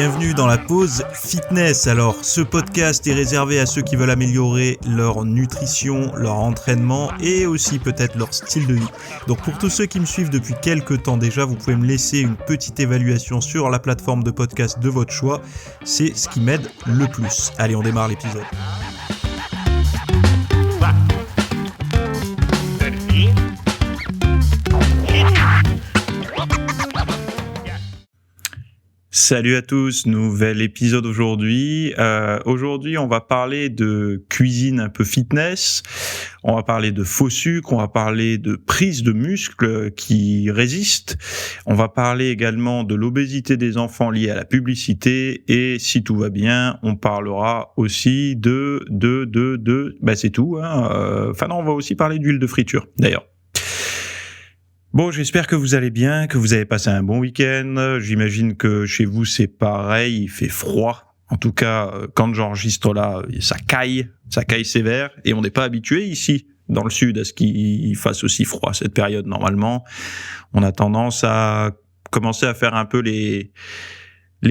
Bienvenue dans la pause fitness. Alors, ce podcast est réservé à ceux qui veulent améliorer leur nutrition, leur entraînement et aussi peut-être leur style de vie. Donc pour tous ceux qui me suivent depuis quelques temps déjà, vous pouvez me laisser une petite évaluation sur la plateforme de podcast de votre choix. C'est ce qui m'aide le plus. Allez, on démarre l'épisode. Salut à tous, nouvel épisode aujourd'hui. Aujourd'hui, on va parler de cuisine un peu fitness, on va parler de faux sucre, on va parler de prise de muscles qui résistent, on va parler également de l'obésité des enfants liée à la publicité et si tout va bien, on parlera aussi c'est tout. On va aussi parler d'huile de friture d'ailleurs. Bon, j'espère que vous allez bien, que vous avez passé un bon week-end. J'imagine que chez vous, c'est pareil, il fait froid. En tout cas, quand j'enregistre là, ça caille sévère. Et on n'est pas habitué ici, dans le sud, à ce qu'il fasse aussi froid cette période. Normalement, on a tendance à commencer à faire un peu les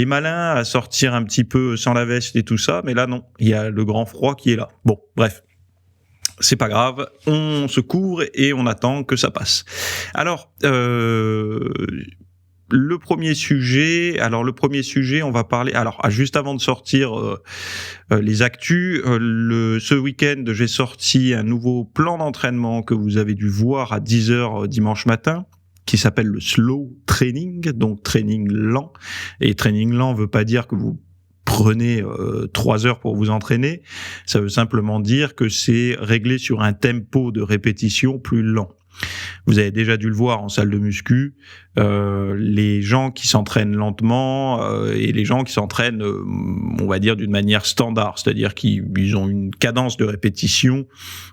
malins, à sortir un petit peu sans la veste et tout ça. Mais là, non, il y a le grand froid qui est là. Bon, bref. C'est pas grave, on se couvre et on attend que ça passe. Alors, le premier sujet, on va parler. Alors, juste avant de sortir les actus, ce week-end, j'ai sorti un nouveau plan d'entraînement que vous avez dû voir à 10h dimanche matin, qui s'appelle le slow training, donc training lent. Et training lent veut pas dire que vous prenez 3 heures pour vous entraîner, ça veut simplement dire que c'est réglé sur un tempo de répétition plus lent. Vous avez déjà dû le voir en salle de muscu, les gens qui s'entraînent lentement et les gens qui s'entraînent, on va dire, d'une manière standard, c'est-à-dire qu'ils ont une cadence de répétition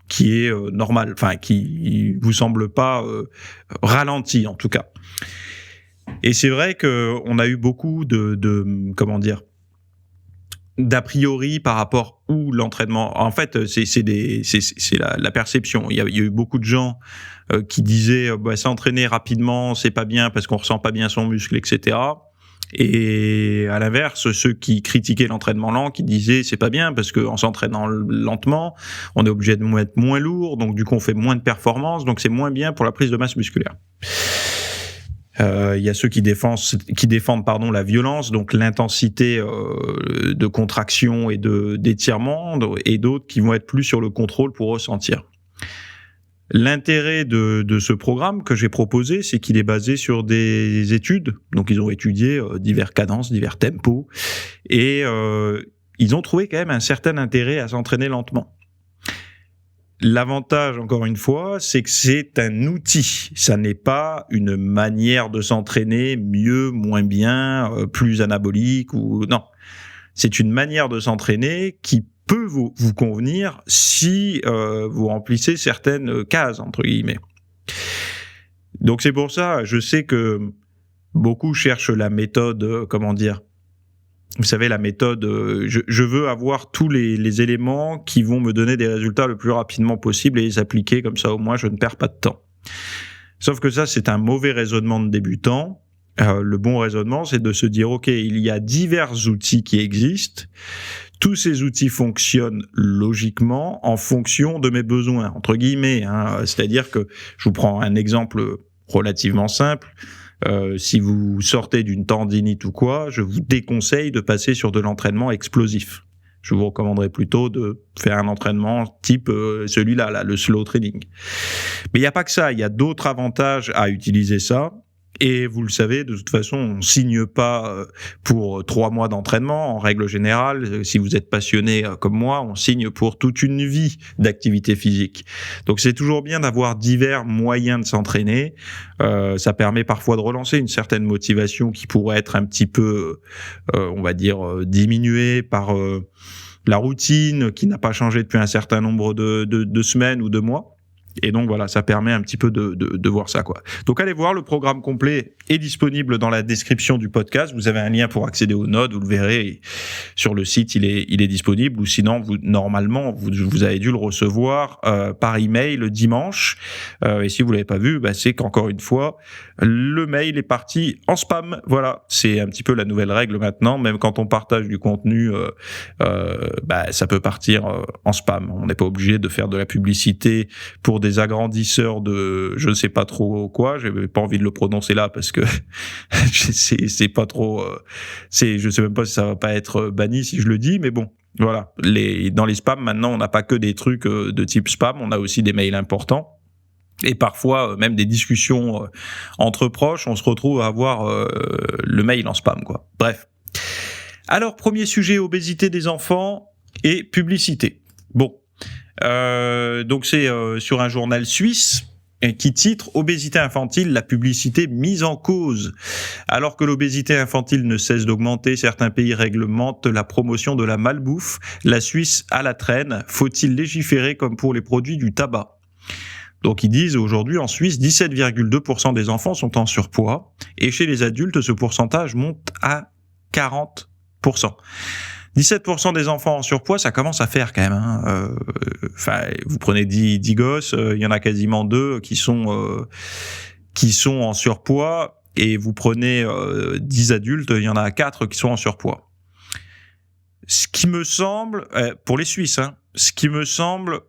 qui est normale, enfin qui vous semble pas ralentie en tout cas. Et c'est vrai que on a eu beaucoup d'a priori par rapport où l'entraînement. En fait, c'est la perception. Il y a eu beaucoup de gens qui disaient s'entraîner rapidement, c'est pas bien parce qu'on ressent pas bien son muscle, etc. Et à l'inverse, ceux qui critiquaient l'entraînement lent, qui disaient c'est pas bien parce qu'en s'entraînant lentement, on est obligé de être moins lourd, donc du coup on fait moins de performance, donc c'est moins bien pour la prise de masse musculaire. Il y a ceux qui défendent la violence, donc l'intensité de contraction et d'étirement, et d'autres qui vont être plus sur le contrôle pour ressentir. L'intérêt de ce programme que j'ai proposé, c'est qu'il est basé sur des études. Donc ils ont étudié divers cadences, divers tempos, et ils ont trouvé quand même un certain intérêt à s'entraîner lentement. L'avantage, encore une fois, c'est que c'est un outil. Ça n'est pas une manière de s'entraîner mieux, moins bien, plus anabolique ou non. C'est une manière de s'entraîner qui peut vous convenir si vous remplissez certaines cases, entre guillemets. Donc c'est pour ça, je sais que beaucoup cherchent la méthode, vous savez, la méthode, je veux avoir tous les éléments qui vont me donner des résultats le plus rapidement possible et les appliquer, comme ça au moins je ne perds pas de temps. Sauf que ça, c'est un mauvais raisonnement de débutant. Le bon raisonnement, c'est de se dire, ok, il y a divers outils qui existent. Tous ces outils fonctionnent logiquement en fonction de mes besoins, entre guillemets. C'est-à-dire que, je vous prends un exemple relativement simple. Si vous sortez d'une tendinite ou quoi, je vous déconseille de passer sur de l'entraînement explosif. Je vous recommanderais plutôt de faire un entraînement type celui-là, le slow training. Mais il n'y a pas que ça, il y a d'autres avantages à utiliser ça. Et vous le savez, de toute façon, on signe pas pour 3 mois d'entraînement. En règle générale, si vous êtes passionné comme moi, on signe pour toute une vie d'activité physique. Donc c'est toujours bien d'avoir divers moyens de s'entraîner. Ça permet parfois de relancer une certaine motivation qui pourrait être un petit peu, diminuée par la routine qui n'a pas changé depuis un certain nombre de semaines ou de mois. Et donc voilà, ça permet un petit peu de voir ça, quoi. Donc allez voir, le programme complet est disponible dans la description du podcast. Vous avez un lien pour accéder aux notes, vous le verrez sur le site, il est disponible. Ou sinon, normalement, vous avez dû le recevoir par email le dimanche. Et si vous l'avez pas vu, c'est qu'encore une fois, le mail est parti en spam. Voilà, c'est un petit peu la nouvelle règle maintenant. Même quand on partage du contenu, ça peut partir en spam. On n'est pas obligé de faire de la publicité pour des agrandisseurs de je ne sais pas trop quoi. J'ai pas envie de le prononcer là parce que c'est pas trop. Je sais même pas si ça va pas être banni si je le dis, mais bon. Voilà. Dans les spams maintenant, on n'a pas que des trucs de type spam, on a aussi des mails importants. Et parfois, même des discussions entre proches, on se retrouve à avoir le mail en spam, quoi. Bref. Alors, premier sujet, obésité des enfants et publicité. Bon. Donc c'est sur un journal suisse qui titre « Obésité infantile, la publicité mise en cause ». Alors que l'obésité infantile ne cesse d'augmenter, certains pays réglementent la promotion de la malbouffe. La Suisse à la traîne. Faut-il légiférer comme pour les produits du tabac ? Donc ils disent aujourd'hui en Suisse, 17,2% des enfants sont en surpoids et chez les adultes, ce pourcentage monte à 40%. 17% des enfants en surpoids, ça commence à faire quand même. Vous prenez 10 gosses, il y en a quasiment 2 qui sont en surpoids, et vous prenez 10 adultes, il y en a 4 qui sont en surpoids. Ce qui me semble, pour les Suisses, ce qui me semble...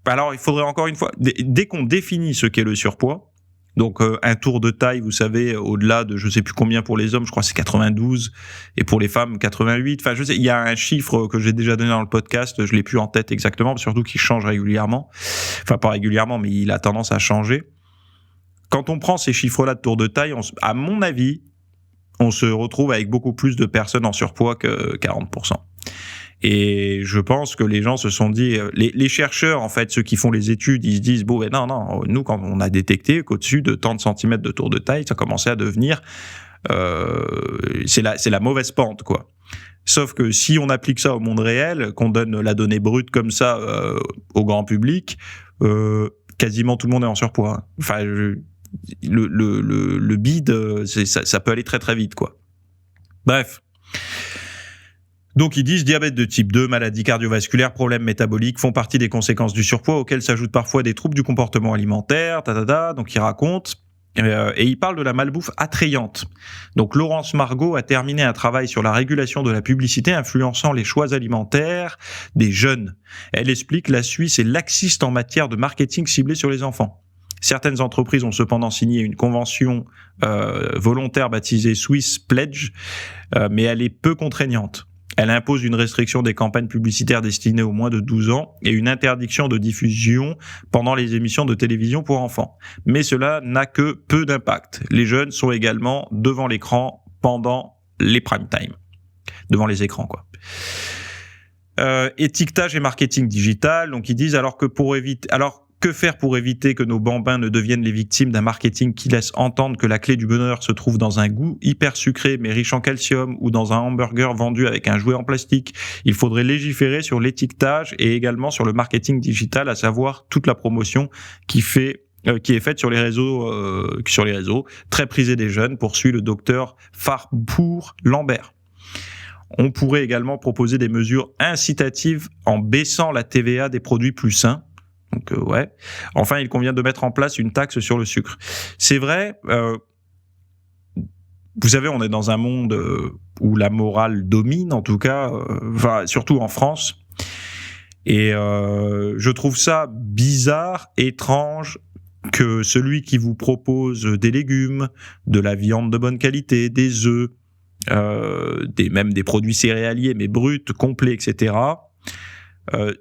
Alors, il faudrait encore une fois, dès qu'on définit ce qu'est le surpoids, donc un tour de taille, vous savez, au-delà de je sais plus combien pour les hommes, je crois que c'est 92, et pour les femmes 88. Enfin, je sais, il y a un chiffre que j'ai déjà donné dans le podcast, je l'ai plus en tête exactement, surtout qu'il change régulièrement. Enfin, pas régulièrement, mais il a tendance à changer. Quand on prend ces chiffres-là de tour de taille, à mon avis, on se retrouve avec beaucoup plus de personnes en surpoids que 40%. Et je pense que les gens se sont dit, les chercheurs, en fait, ceux qui font les études, ils se disent, non, nous, quand on a détecté qu'au-dessus de tant de centimètres de tour de taille, ça commençait à devenir, c'est la mauvaise pente, quoi. Sauf que si on applique ça au monde réel, qu'on donne la donnée brute comme ça au grand public, quasiment tout le monde est en surpoids. Enfin, le bide, ça peut aller très très vite, quoi. Bref. Donc ils disent diabète de type 2, maladies cardiovasculaires, problèmes métaboliques font partie des conséquences du surpoids auxquels s'ajoutent parfois des troubles du comportement alimentaire, donc ils racontent, et ils parlent de la malbouffe attrayante. Donc Laurence Margot a terminé un travail sur la régulation de la publicité influençant les choix alimentaires des jeunes. Elle explique la Suisse est laxiste en matière de marketing ciblé sur les enfants. Certaines entreprises ont cependant signé une convention volontaire baptisée Swiss Pledge, mais elle est peu contraignante. Elle impose une restriction des campagnes publicitaires destinées aux moins de 12 ans et une interdiction de diffusion pendant les émissions de télévision pour enfants. Mais cela n'a que peu d'impact. Les jeunes sont également devant l'écran pendant les prime time. Devant les écrans, quoi. Étiquetage et marketing digital. Donc ils disent que faire pour éviter que nos bambins ne deviennent les victimes d'un marketing qui laisse entendre que la clé du bonheur se trouve dans un goût hyper sucré mais riche en calcium ou dans un hamburger vendu avec un jouet en plastique? Il faudrait légiférer sur l'étiquetage et également sur le marketing digital, à savoir toute la promotion qui est faite sur les réseaux très prisés des jeunes, poursuit le docteur Farpour Lambert. On pourrait également proposer des mesures incitatives en baissant la TVA des produits plus sains. Donc ouais. Enfin, il convient de mettre en place une taxe sur le sucre. C'est vrai, vous savez, on est dans un monde où la morale domine, en tout cas, surtout en France. Et je trouve ça bizarre, étrange, que celui qui vous propose des légumes, de la viande de bonne qualité, des œufs, même des produits céréaliers, mais bruts, complets, etc.,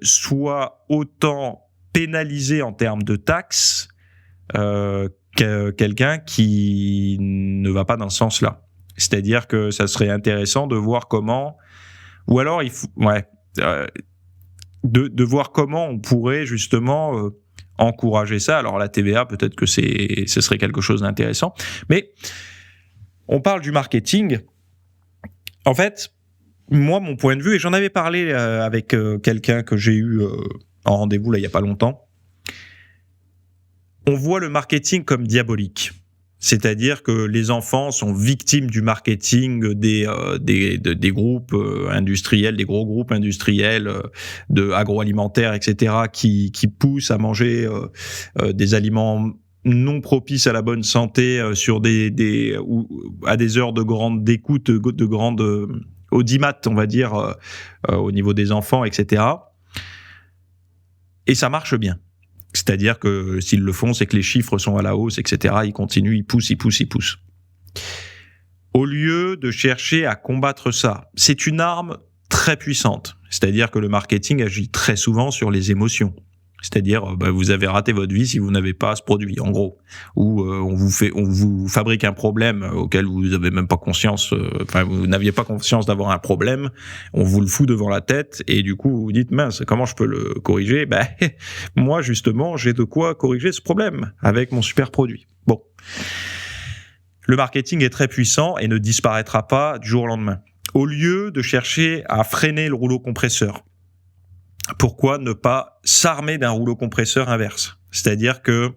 soit autant pénalisé en termes de taxes quelqu'un qui ne va pas dans ce sens-là. C'est-à-dire que ça serait intéressant de voir comment, ou alors de voir comment on pourrait justement encourager ça. Alors la TVA, peut-être que ce serait quelque chose d'intéressant. Mais on parle du marketing. En fait, moi, mon point de vue, et j'en avais parlé avec quelqu'un que j'ai eu en rendez-vous là il y a pas longtemps, on voit le marketing comme diabolique. C'est-à-dire que les enfants sont victimes du marketing des groupes industriels, des gros groupes industriels de agroalimentaires, etc., qui poussent à manger des aliments non propices à la bonne santé sur ou à des heures de grande d'écoute, de grande audimat, on va dire, au niveau des enfants, etc. Et ça marche bien. C'est-à-dire que s'ils le font, c'est que les chiffres sont à la hausse, etc. Ils continuent, ils poussent. Au lieu de chercher à combattre ça, c'est une arme très puissante. C'est-à-dire que le marketing agit très souvent sur les émotions. C'est-à-dire, vous avez raté votre vie si vous n'avez pas ce produit, en gros. Ou on vous fabrique un problème auquel vous n'avez même pas conscience, vous n'aviez pas conscience d'avoir un problème, on vous le fout devant la tête, et du coup, vous vous dites, mince, comment je peux le corriger ? Moi, justement, j'ai de quoi corriger ce problème avec mon super produit. Bon. Le marketing est très puissant et ne disparaîtra pas du jour au lendemain. Au lieu de chercher à freiner le rouleau compresseur, pourquoi ne pas s'armer d'un rouleau compresseur inverse ? C'est-à-dire que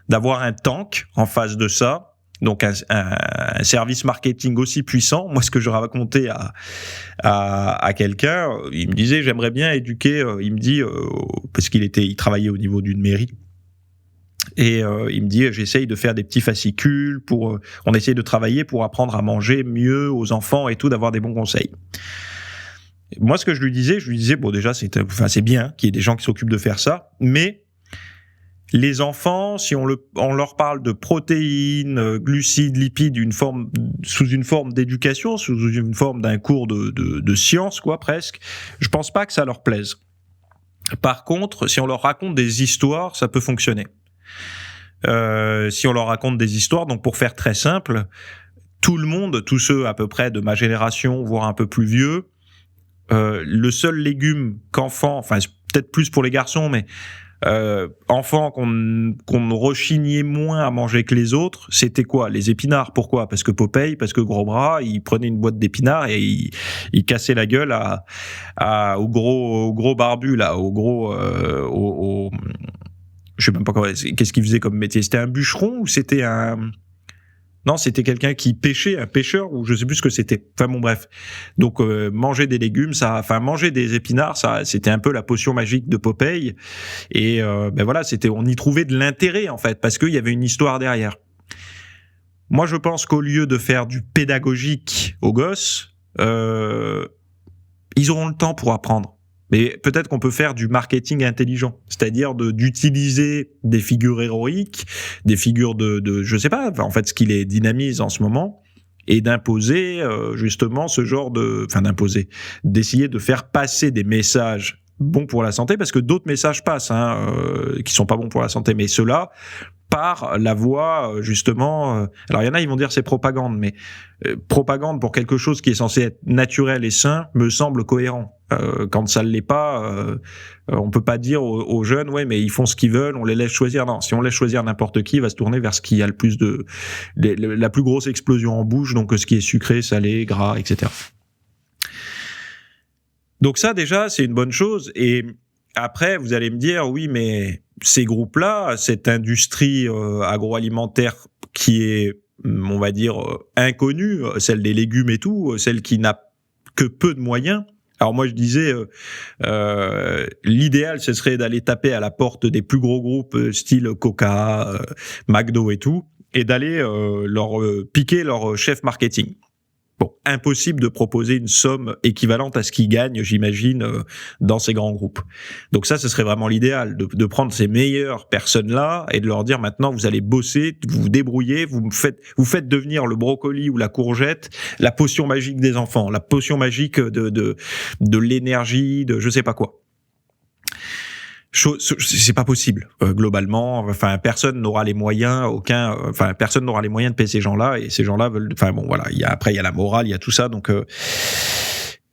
d'avoir un tank en face de ça, donc un service marketing aussi puissant. Moi, ce que je racontais à quelqu'un, il me disait, j'aimerais bien éduquer, il me dit, parce il travaillait au niveau d'une mairie, et il me dit, j'essaye de faire des petits fascicules on essaye de travailler pour apprendre à manger mieux aux enfants et tout, d'avoir des bons conseils. Moi, ce que je lui disais, bon, déjà, c'est bien qu'il y ait des gens qui s'occupent de faire ça, mais les enfants, si on leur parle de protéines, glucides, lipides, sous une forme d'éducation, sous une forme d'un cours de science, quoi, presque, je pense pas que ça leur plaise. Par contre, si on leur raconte des histoires, ça peut fonctionner. Si on leur raconte des histoires, donc pour faire très simple, tout le monde, tous ceux à peu près de ma génération, voire un peu plus vieux, le seul légume qu'enfant, enfin peut-être plus pour les garçons, mais enfant qu'on rechignait moins à manger que les autres, c'était quoi ? Les épinards. Pourquoi ? Parce que Popeye, parce que Gros Bras, il prenait une boîte d'épinards et il cassait la gueule au gros barbu là, je sais même pas qu'est-ce qu'il faisait comme métier. C'était un bûcheron ou c'était Non, c'était quelqu'un qui pêchait, un pêcheur, ou je sais plus ce que c'était. Enfin bon, bref. Donc manger des légumes, manger des épinards, ça, c'était un peu la potion magique de Popeye. Et voilà, on y trouvait de l'intérêt en fait, parce qu'il y avait une histoire derrière. Moi, je pense qu'au lieu de faire du pédagogique aux gosses, ils auront le temps pour apprendre. Mais peut-être qu'on peut faire du marketing intelligent, c'est-à-dire d'utiliser des figures héroïques, des figures de je sais pas, en fait ce qui les dynamise en ce moment, et d'imposer justement d'essayer de faire passer des messages bons pour la santé, parce que d'autres messages passent, qui sont pas bons pour la santé, mais ceux-là, par la voie justement. Alors il y en a, ils vont dire c'est propagande, mais propagande pour quelque chose qui est censé être naturel et sain me semble cohérent. Quand ça ne l'est pas, on peut pas dire aux jeunes ouais mais ils font ce qu'ils veulent, on les laisse choisir. Non, si on laisse choisir n'importe qui, il va se tourner vers ce qui a le plus la plus grosse explosion en bouche, donc ce qui est sucré, salé, gras, etc. Donc ça déjà c'est une bonne chose. Et après vous allez me dire oui mais ces groupes-là, cette industrie agroalimentaire qui est, on va dire, inconnue, celle des légumes et tout, celle qui n'a que peu de moyens. Alors moi je disais, l'idéal ce serait d'aller taper à la porte des plus gros groupes style Coca, McDo et tout, et d'aller leur piquer leur chef marketing. Bon, impossible de proposer une somme équivalente à ce qu'ils gagnent, j'imagine, dans ces grands groupes. Donc ça, ce serait vraiment l'idéal, de prendre ces meilleures personnes-là et de leur dire maintenant, vous allez bosser, vous vous débrouillez, vous faites devenir le brocoli ou la courgette, la potion magique des enfants, la potion magique de l'énergie, de je sais pas quoi. C'est pas possible globalement. Enfin, personne n'aura les moyens. Personne n'aura les moyens de payer ces gens-là. Et ces gens-là veulent. Enfin bon, voilà. Après, il y a la morale, il y a tout ça. Donc,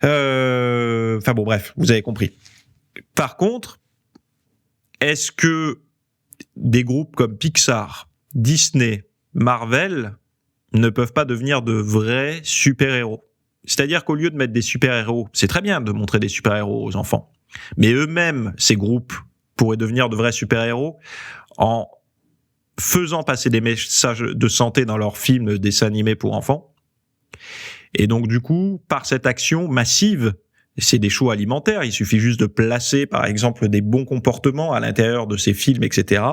bref, vous avez compris. Par contre, est-ce que des groupes comme Pixar, Disney, Marvel ne peuvent pas devenir de vrais super-héros ? C'est-à-dire qu'au lieu de mettre des super-héros, c'est très bien de montrer des super-héros aux enfants. Mais eux-mêmes, ces groupes, pourraient devenir de vrais super-héros en faisant passer des messages de santé dans leurs films, dessins animés pour enfants. Et donc, du coup, par cette action massive, c'est des choix alimentaires, il suffit juste de placer, par exemple, des bons comportements à l'intérieur de ces films, etc.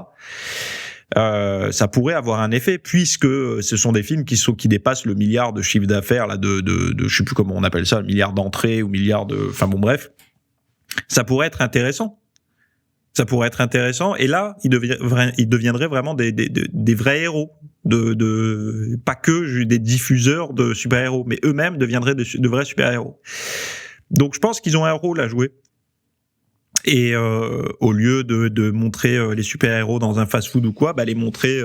Ça pourrait avoir un effet, puisque ce sont des films qui dépassent le milliard de chiffre d'affaires, là, de je sais plus comment on appelle ça, le milliard d'entrées ou milliard de, enfin bon, bref. Ça pourrait être intéressant. Et là, ils deviendraient vraiment des vrais héros, pas que des diffuseurs de super-héros, mais eux-mêmes deviendraient de vrais super-héros. Donc, je pense qu'ils ont un rôle à jouer. Et au lieu de montrer les super-héros dans un fast-food ou quoi, les montrer,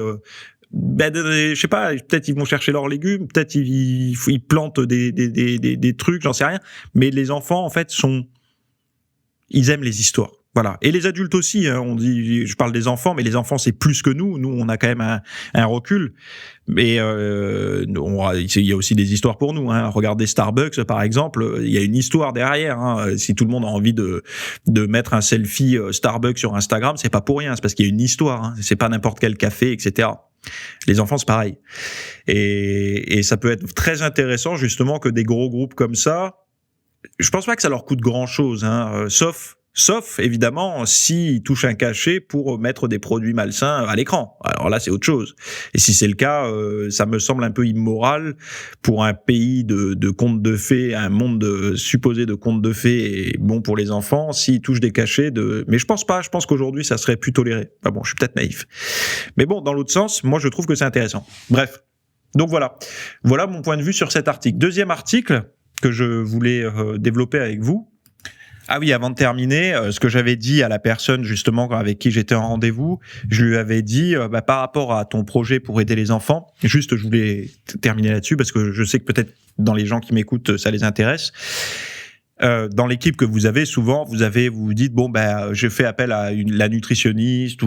je sais pas, peut-être ils vont chercher leurs légumes, peut-être ils plantent des trucs, j'en sais rien. Mais les enfants, en fait, ils aiment les histoires. Voilà. Et les adultes aussi, hein, je parle des enfants, mais les enfants, c'est plus que nous. Nous, on a quand même un recul. Mais il y a aussi des histoires pour nous. Hein. Regardez Starbucks, par exemple, il y a une histoire derrière. Hein. Si tout le monde a envie de mettre un selfie Starbucks sur Instagram, c'est pas pour rien. C'est parce qu'il y a une histoire. Hein. C'est pas n'importe quel café, etc. Les enfants, c'est pareil. Et ça peut être très intéressant, justement, que des gros groupes comme ça. Je pense pas que ça leur coûte grand-chose, hein, sauf évidemment s'ils touchent un cachet pour mettre des produits malsains à l'écran. Alors là, c'est autre chose. Et si c'est le cas, ça me semble un peu immoral pour un pays de contes de fées, un monde supposé de contes de fées et bon pour les enfants, s'ils touchent des cachets Mais je pense pas, je pense qu'aujourd'hui, ça serait plus toléré. Enfin bon, je suis peut-être naïf. Mais bon, dans l'autre sens, moi, je trouve que c'est intéressant. Bref. Donc voilà. Voilà mon point de vue sur cet article. Deuxième article que je voulais développer avec vous. Ah oui, avant de terminer, ce que j'avais dit à la personne justement avec qui j'étais en rendez-vous, je lui avais dit par rapport à ton projet pour aider les enfants, juste je voulais terminer là-dessus parce que je sais que peut-être dans les gens qui m'écoutent ça les intéresse. Dans l'équipe que vous avez, souvent vous vous dites je fais appel à la nutritionniste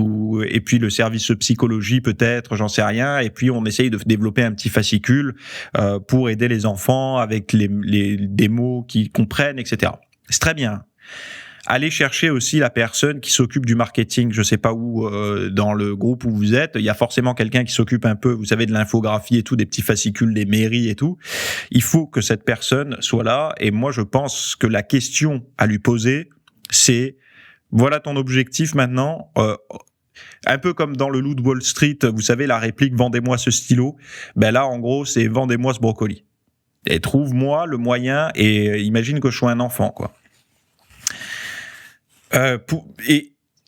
et puis le service psychologie peut-être, j'en sais rien, et puis on essaye de développer un petit fascicule pour aider les enfants avec des mots qu'ils comprennent, etc. C'est très bien. Allez chercher aussi la personne qui s'occupe du marketing, je sais pas où, dans le groupe où vous êtes, il y a forcément quelqu'un qui s'occupe un peu, vous savez, de l'infographie et tout, des petits fascicules des mairies et tout. Il faut que cette personne soit là, et moi je pense que la question à lui poser, c'est, voilà ton objectif maintenant, un peu comme dans Le Loup de Wall Street, vous savez, la réplique « Vendez-moi ce stylo », là en gros c'est « Vendez-moi ce brocoli ». Et trouve-moi le moyen, et imagine que je sois un enfant, quoi.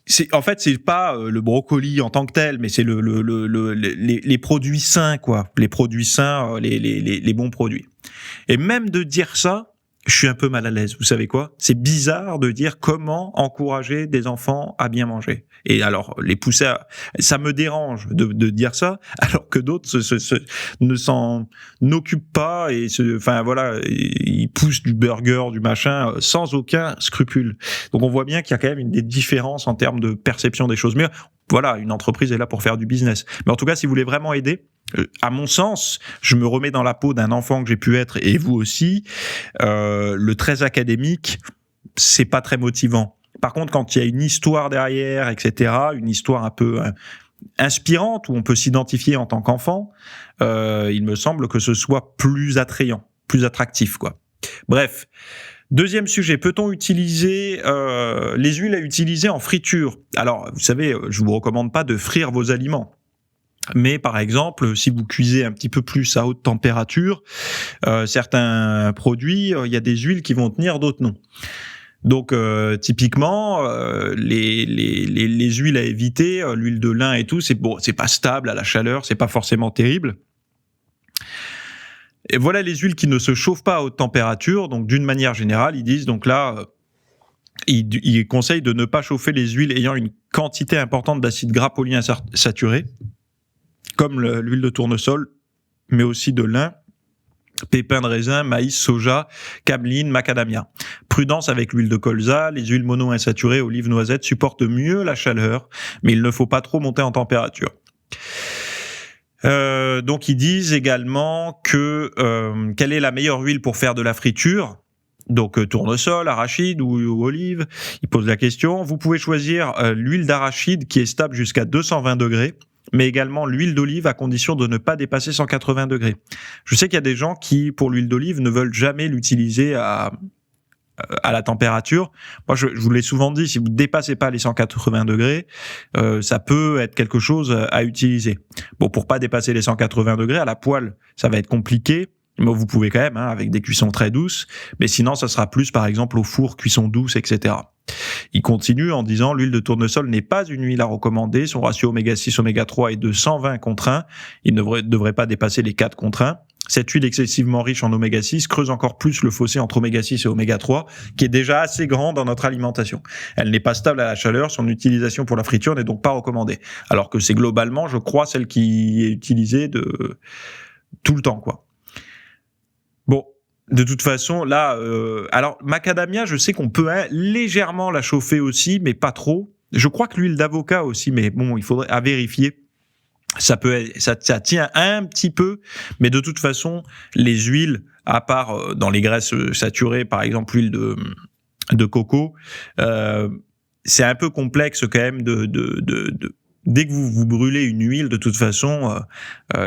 C'est pas le brocoli en tant que tel, mais c'est les produits sains, quoi. Les produits sains, les bons produits. Et même de dire ça, je suis un peu mal à l'aise. Vous savez quoi? C'est bizarre de dire comment encourager des enfants à bien manger. Et alors, les pousser ça me dérange de dire ça, alors que d'autres ne s'en occupent pas et ils poussent du burger, du machin, sans aucun scrupule. Donc on voit bien qu'il y a quand même des différences en termes de perception des choses. Mais voilà, une entreprise est là pour faire du business. Mais en tout cas, si vous voulez vraiment aider, à mon sens, je me remets dans la peau d'un enfant que j'ai pu être, et vous aussi, le très académique, c'est pas très motivant. Par contre, quand il y a une histoire derrière, etc., une histoire un peu inspirante, où on peut s'identifier en tant qu'enfant, il me semble que ce soit plus attrayant, plus attractif, quoi. Bref. Deuxième sujet, peut-on utiliser les huiles à utiliser en friture? Alors, vous savez, je vous recommande pas de frire vos aliments. Mais par exemple, si vous cuisez un petit peu plus à haute température, certains produits, il y a des huiles qui vont tenir, d'autres non. Donc typiquement, les huiles à éviter, l'huile de lin et tout, c'est pas stable à la chaleur, c'est pas forcément terrible. Et voilà les huiles qui ne se chauffent pas à haute température. Donc d'une manière générale, ils disent donc là. Ils conseillent de ne pas chauffer les huiles ayant une quantité importante d'acides gras polyinsaturés, comme l'huile de tournesol, mais aussi de lin, pépins de raisin, maïs, soja, cameline, macadamia. Prudence avec l'huile de colza, les huiles monoinsaturées, olives, noisettes supportent mieux la chaleur, mais il ne faut pas trop monter en température. Donc ils disent également que quelle est la meilleure huile pour faire de la friture? Donc tournesol, arachide ou olive, ils posent la question. Vous pouvez choisir l'huile d'arachide qui est stable jusqu'à 220 degrés mais également l'huile d'olive à condition de ne pas dépasser 180 degrés. Je sais qu'il y a des gens qui, pour l'huile d'olive, ne veulent jamais l'utiliser à la température. Moi, je vous l'ai souvent dit, si vous ne dépassez pas les 180 degrés, ça peut être quelque chose à utiliser. Bon, pour pas dépasser les 180 degrés, à la poêle, ça va être compliqué, mais vous pouvez quand même, avec des cuissons très douces, mais sinon, ça sera plus, par exemple, au four, cuisson douce, etc. Il continue en disant « L'huile de tournesol n'est pas une huile à recommander. Son ratio oméga-6, oméga-3 est de 120/1. Il ne devrait pas dépasser les 4/1. Cette huile excessivement riche en oméga-6 creuse encore plus le fossé entre oméga-6 et oméga-3, qui est déjà assez grand dans notre alimentation. Elle n'est pas stable à la chaleur. Son utilisation pour la friture n'est donc pas recommandée. » Alors que c'est globalement, je crois, celle qui est utilisée tout le temps, quoi. Bon. De toute façon, là, alors macadamia, je sais qu'on peut légèrement la chauffer aussi, mais pas trop. Je crois que l'huile d'avocat aussi, mais bon, il faudrait vérifier. Ça tient un petit peu, mais de toute façon, les huiles, à part dans les graisses saturées, par exemple l'huile de coco, c'est un peu complexe quand même dès que vous brûlez une huile, de toute façon,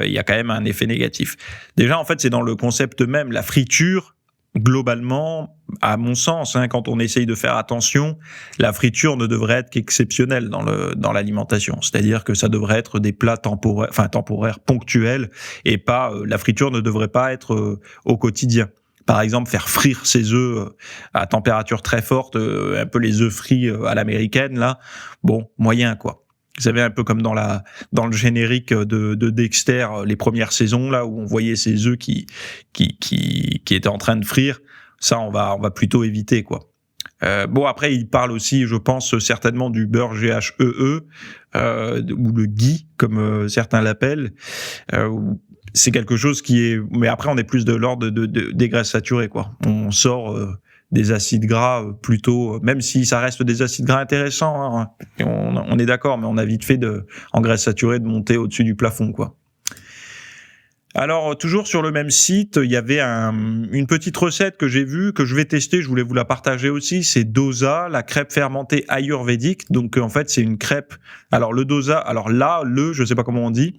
il y a quand même un effet négatif. Déjà, en fait, c'est dans le concept même, la friture, globalement, à mon sens, quand on essaye de faire attention, la friture ne devrait être qu'exceptionnelle dans l'alimentation. C'est-à-dire que ça devrait être des plats temporaires, ponctuels, et pas la friture ne devrait pas être au quotidien. Par exemple, faire frire ses œufs à température très forte, un peu les œufs frits à l'américaine, là, bon, moyen, quoi. Vous savez, un peu comme dans le générique de Dexter, les premières saisons, là, où on voyait ces œufs qui étaient en train de frire. Ça, on va plutôt éviter, quoi. Bon, après, il parle aussi, je pense, certainement du beurre GHEE, ou le ghee, comme certains l'appellent. C'est quelque chose qui est... Mais après, on est plus de l'ordre des graisses saturées, quoi. On sort... des acides gras plutôt, même si ça reste des acides gras intéressants, hein. On est d'accord, mais on a vite fait en graisse saturée de monter au-dessus du plafond, quoi. Alors, toujours sur le même site, il y avait une petite recette que j'ai vue, que je vais tester, je voulais vous la partager aussi, c'est dosa, la crêpe fermentée ayurvédique. Donc, en fait, c'est une crêpe. Alors, le dosa, je sais pas comment on dit,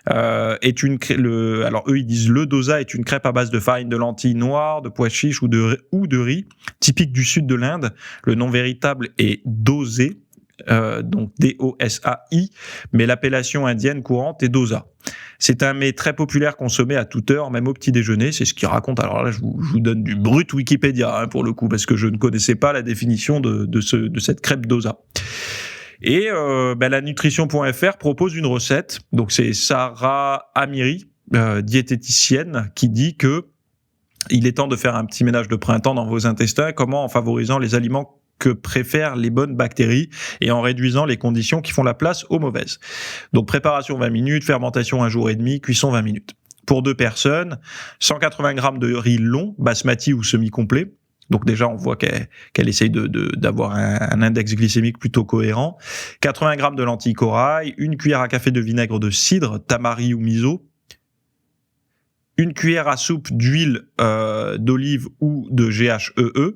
alors eux, ils disent le dosa est une crêpe à base de farine de lentilles noires, de pois chiches ou de riz, typique du sud de l'Inde. Le nom véritable est dosé. Donc D-O-S-A-I, mais l'appellation indienne courante est dosa. C'est un mets très populaire consommé à toute heure, même au petit déjeuner, c'est ce qu'il raconte. Alors là, je vous donne du brut Wikipédia, pour le coup, parce que je ne connaissais pas la définition de cette crêpe dosa. Et la nutrition.fr propose une recette, donc c'est Sarah Amiri, diététicienne, qui dit que il est temps de faire un petit ménage de printemps dans vos intestins, comment en favorisant les aliments que préfèrent les bonnes bactéries et en réduisant les conditions qui font la place aux mauvaises. Donc préparation 20 minutes, fermentation 1 jour et demi, cuisson 20 minutes. Pour 2 personnes, 180 grammes de riz long, basmati ou semi-complet. Donc déjà, on voit qu'elle essaye d'avoir un index glycémique plutôt cohérent. 80 grammes de lentilles corail, 1 cuillère à café de vinaigre de cidre, tamari ou miso, 1 cuillère à soupe d'huile d'olive ou de GHEE,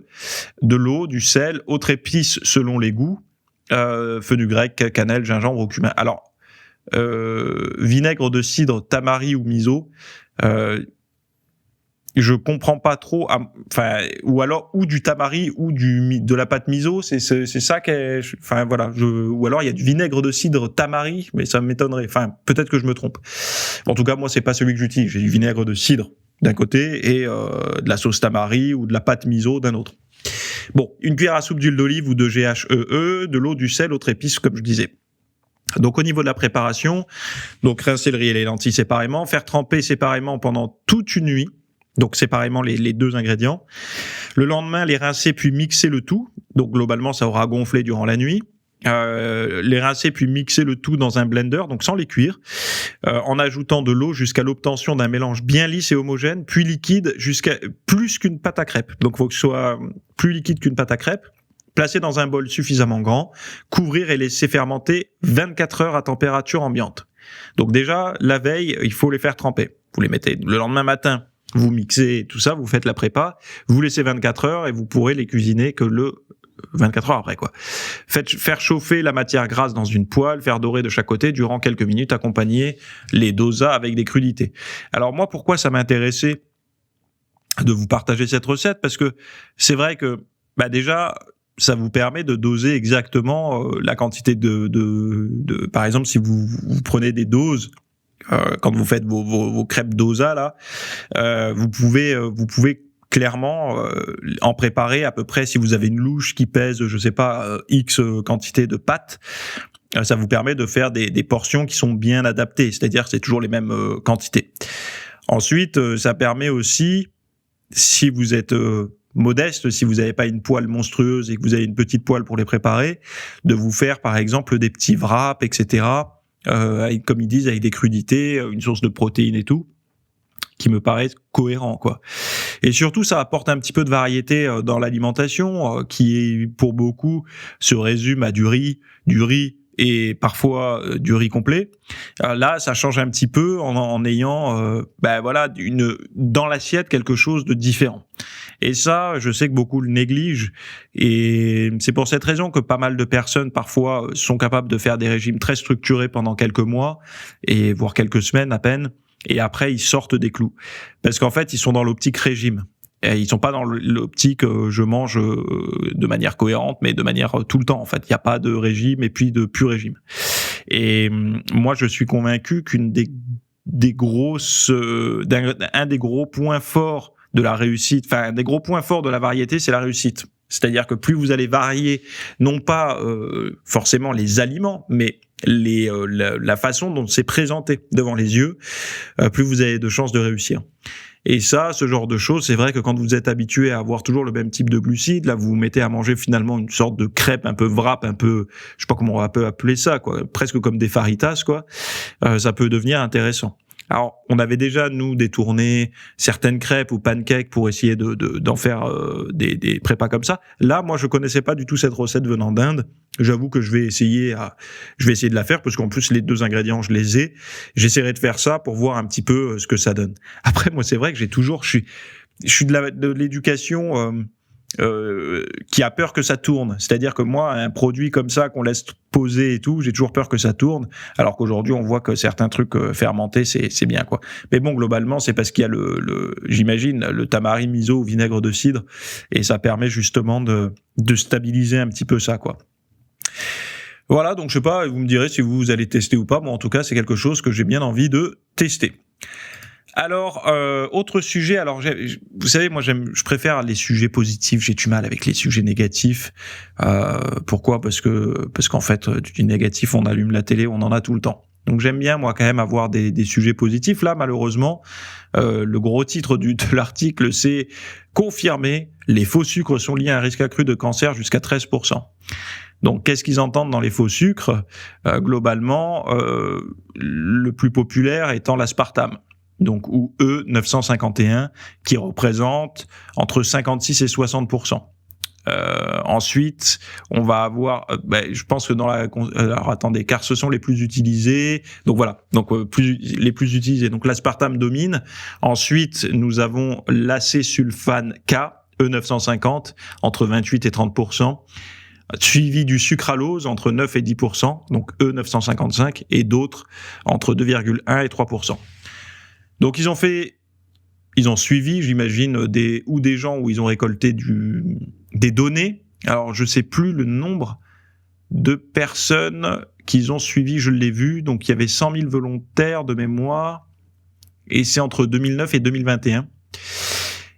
de l'eau, du sel, autres épices selon les goûts, fenugrec, cannelle, gingembre ou cumin. Alors, vinaigre de cidre, tamari ou miso, je comprends pas trop, ou du tamari ou de la pâte miso, c'est ça ou alors il y a du vinaigre de cidre tamari, mais ça m'étonnerait, peut-être que je me trompe. En tout cas, moi c'est pas celui que j'utilise, j'ai du vinaigre de cidre d'un côté et de la sauce tamari ou de la pâte miso d'un autre. Bon, 1 cuillère à soupe d'huile d'olive ou de GHEE, de l'eau, du sel, autres épices comme je disais. Donc au niveau de la préparation, donc rincer le riz et les lentilles séparément, faire tremper séparément pendant toute une nuit. Donc séparément les 2 ingrédients. Le lendemain, les rincer puis mixer le tout. Donc globalement, ça aura gonflé durant la nuit. Les rincer puis mixer le tout dans un blender, donc sans les cuire, en ajoutant de l'eau jusqu'à l'obtention d'un mélange bien lisse et homogène, puis liquide jusqu'à plus qu'une pâte à crêpes. Donc il faut que ce soit plus liquide qu'une pâte à crêpes. Placer dans un bol suffisamment grand, couvrir et laisser fermenter 24 heures à température ambiante. Donc déjà, la veille, il faut les faire tremper. Vous les mettez le lendemain matin. Vous mixez tout ça, vous faites la prépa, vous laissez 24 heures et vous pourrez les cuisiner que le 24 heures après, quoi. Faire chauffer la matière grasse dans une poêle, faire dorer de chaque côté durant quelques minutes, accompagner les dosas avec des crudités. Alors moi, pourquoi ça m'intéressait de vous partager cette recette? Parce que c'est vrai que déjà, ça vous permet de doser exactement la quantité de par exemple, si vous prenez des doses quand vous faites vos crêpes dosa là, vous pouvez clairement en préparer à peu près. Si vous avez une louche qui pèse, je sais pas, X quantité de pâtes, ça vous permet de faire des portions qui sont bien adaptées, c'est-à-dire c'est toujours les mêmes quantités. Ensuite, ça permet aussi, si vous êtes modeste, si vous n'avez pas une poêle monstrueuse et que vous avez une petite poêle pour les préparer, de vous faire par exemple des petits wraps, etc., comme ils disent, avec des crudités, une source de protéines et tout, qui me paraît cohérent, quoi. Et surtout, ça apporte un petit peu de variété dans l'alimentation, qui pour beaucoup se résume à du riz et parfois du riz complet. Là, ça change un petit peu en ayant, dans l'assiette quelque chose de différent. Et ça, je sais que beaucoup le négligent, et c'est pour cette raison que pas mal de personnes parfois sont capables de faire des régimes très structurés pendant quelques mois et voire quelques semaines à peine, et après ils sortent des clous parce qu'en fait ils sont dans l'optique régime. Et ils sont pas dans l'optique je mange de manière cohérente, mais de manière tout le temps en fait. Il n'y a pas de régime et puis de plus régime. Et moi je suis convaincu qu'une des grosses un des gros points forts de la réussite, enfin des gros points forts de la variété, c'est la réussite. C'est-à-dire que plus vous allez varier, non pas forcément les aliments, mais la façon dont c'est présenté devant les yeux, plus vous avez de chances de réussir. Et ça, ce genre de choses, c'est vrai que quand vous êtes habitué à avoir toujours le même type de glucides, là, vous vous mettez à manger finalement une sorte de crêpe un peu wrap, un peu, je sais pas comment on peut appeler ça, quoi, presque comme des faritas, quoi. Ça peut devenir intéressant. Alors, on avait déjà, nous, détourné certaines crêpes ou pancakes pour essayer d'en faire des prépas comme ça. Là, moi, je connaissais pas du tout cette recette venant d'Inde. J'avoue que je vais essayer de la faire parce qu'en plus, les deux ingrédients, je les ai. J'essaierai de faire ça pour voir un petit peu ce que ça donne. Après, moi, c'est vrai que je suis de l'éducation qui a peur que ça tourne. C'est-à-dire que moi, un produit comme ça qu'on laisse poser et tout, j'ai toujours peur que ça tourne, alors qu'aujourd'hui, on voit que certains trucs fermentés, c'est bien, quoi. Mais bon, globalement, c'est parce qu'il y a j'imagine, le tamari miso au vinaigre de cidre, et ça permet justement de stabiliser un petit peu ça, quoi. Voilà, donc je sais pas, vous me direz si vous allez tester ou pas. Moi, en tout cas, c'est quelque chose que j'ai bien envie de tester. Alors, autre sujet. Alors, vous savez, moi, je préfère les sujets positifs. J'ai du mal avec les sujets négatifs. Pourquoi ? Parce qu'en fait, du négatif, on allume la télé, on en a tout le temps. Donc, j'aime bien, moi, quand même, avoir des sujets positifs. Là, malheureusement, le gros titre de l'article, c'est « Confirmé, les faux sucres sont liés à un risque accru de cancer jusqu'à 13%. » Donc, qu'est-ce qu'ils entendent dans les faux sucres ? Globalement, le plus populaire étant l'aspartame. Donc, ou E951, qui représente entre 56 et 60%. Ensuite, on va avoir, je pense que alors attendez, car ce sont les plus utilisés. Donc voilà, donc les plus utilisés. Donc l'aspartame domine. Ensuite, nous avons l'acésulfane K, E950, entre 28 et 30%. Suivi du sucralose entre 9 et 10%, donc E955, et d'autres entre 2,1 et 3%. Donc ils ont suivi, j'imagine, des gens où ils ont récolté des données. Alors je sais plus le nombre de personnes qu'ils ont suivi, je l'ai vu. Donc il y avait 100 000 volontaires de mémoire, et c'est entre 2009 et 2021.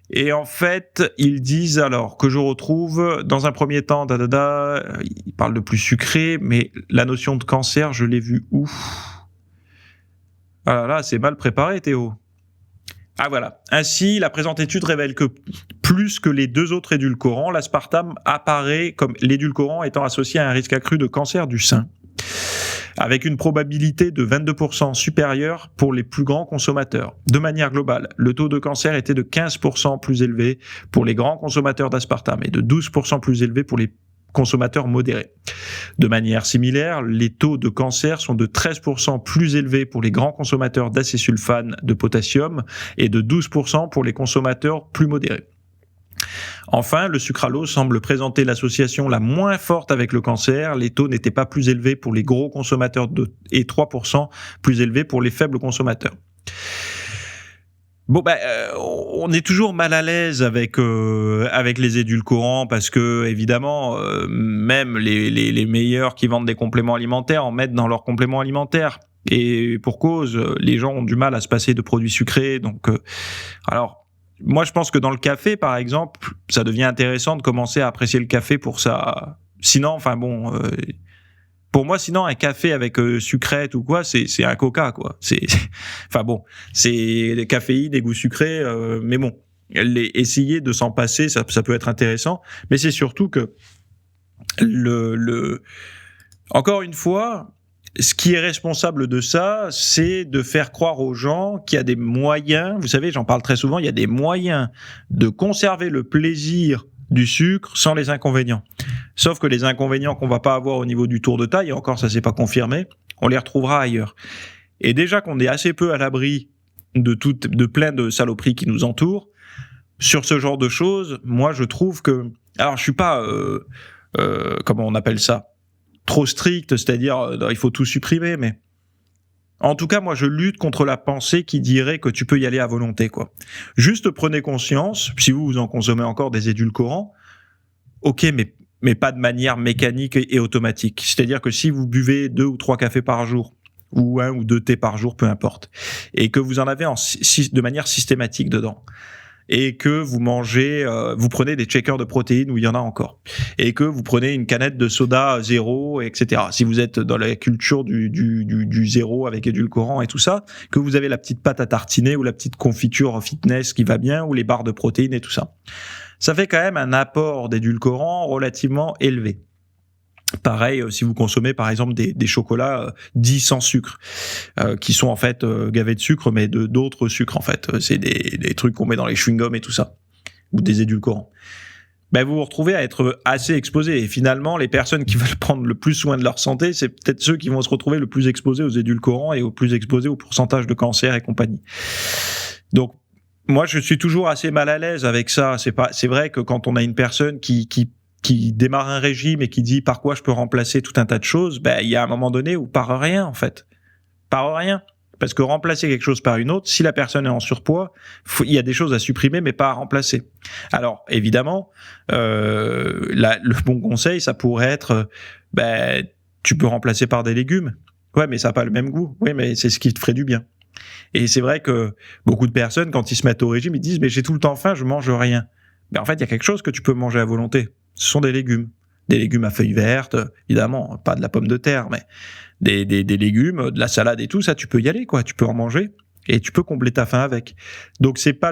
Et en fait, ils disent alors que je retrouve dans un premier temps, ils parlent de plus sucré, mais la notion de cancer, je l'ai vu où ? Ah là, c'est mal préparé, Théo. Ah voilà. Ainsi, la présente étude révèle que plus que les deux autres édulcorants, l'aspartame apparaît comme l'édulcorant étant associé à un risque accru de cancer du sein, avec une probabilité de 22% supérieure pour les plus grands consommateurs. De manière globale, le taux de cancer était de 15% plus élevé pour les grands consommateurs d'aspartame et de 12% plus élevé pour les consommateurs modérés. De manière similaire, les taux de cancer sont de 13% plus élevés pour les grands consommateurs d'acésulfane de potassium et de 12% pour les consommateurs plus modérés. Enfin, le sucralose semble présenter l'association la moins forte avec le cancer. Les taux n'étaient pas plus élevés pour les gros consommateurs et 3% plus élevés pour les faibles consommateurs. Bon, on est toujours mal à l'aise avec les édulcorants parce que évidemment, même les meilleurs qui vendent des compléments alimentaires en mettent dans leurs compléments alimentaires. Et pour cause, les gens ont du mal à se passer de produits sucrés. Donc, alors, moi, je pense que dans le café, par exemple, ça devient intéressant de commencer à apprécier le café pour ça. Sinon, enfin bon. Pour moi, sinon, un café avec sucrète ou quoi, c'est un coca, quoi. Enfin bon, c'est des caféines, des goûts sucrés, mais bon, essayer de s'en passer, ça peut être intéressant. Mais c'est surtout que encore une fois, ce qui est responsable de ça, c'est de faire croire aux gens qu'il y a des moyens. Vous savez, j'en parle très souvent. Il y a des moyens de conserver le plaisir du sucre sans les inconvénients. Sauf que les inconvénients qu'on va pas avoir au niveau du tour de taille, et encore ça c'est pas confirmé, on les retrouvera ailleurs. Et déjà qu'on est assez peu à l'abri de plein de saloperies qui nous entourent, sur ce genre de choses, moi je trouve que... Alors je suis pas... comment on appelle ça, trop strict, c'est-à-dire il faut tout supprimer, mais... En tout cas, moi, je lutte contre la pensée qui dirait que tu peux y aller à volonté, quoi. Juste prenez conscience, si vous en consommez encore des édulcorants, ok, mais pas de manière mécanique et automatique. C'est-à-dire que si vous buvez 2 ou 3 cafés par jour, ou 1 ou 2 thés par jour, peu importe, et que vous en avez de manière systématique dedans, et que vous mangez, vous prenez des shakers de protéines où il y en a encore, et que vous prenez une canette de soda zéro, etc. Si vous êtes dans la culture du zéro avec édulcorant et tout ça, que vous avez la petite pâte à tartiner ou la petite confiture fitness qui va bien, ou les barres de protéines et tout ça, ça fait quand même un apport d'édulcorant relativement élevé. Pareil, si vous consommez par exemple des chocolats dits sans sucre, qui sont en fait gavés de sucre, mais d'autres sucres en fait. C'est des trucs qu'on met dans les chewing-gums et tout ça, ou des édulcorants. Vous vous retrouvez à être assez exposé. Et finalement, les personnes qui veulent prendre le plus soin de leur santé, c'est peut-être ceux qui vont se retrouver le plus exposés aux édulcorants et au plus exposés au pourcentage de cancer et compagnie. Donc, moi, je suis toujours assez mal à l'aise avec ça. C'est vrai que quand on a une personne qui démarre un régime et qui dit par quoi je peux remplacer tout un tas de choses, il y a un moment donné où par rien, en fait. Par rien. Parce que remplacer quelque chose par une autre, si la personne est en surpoids, il y a des choses à supprimer, mais pas à remplacer. Alors, évidemment, le bon conseil, ça pourrait être, tu peux remplacer par des légumes. Ouais, mais ça n'a pas le même goût. Oui, mais c'est ce qui te ferait du bien. Et c'est vrai que beaucoup de personnes, quand ils se mettent au régime, ils disent, mais j'ai tout le temps faim, je mange rien. Mais en fait, il y a quelque chose que tu peux manger à volonté. Ce sont des légumes. Des légumes à feuilles vertes, évidemment, pas de la pomme de terre, mais des légumes, de la salade et tout, ça, tu peux y aller, quoi. Tu peux en manger et tu peux combler ta faim avec. Donc, c'est pas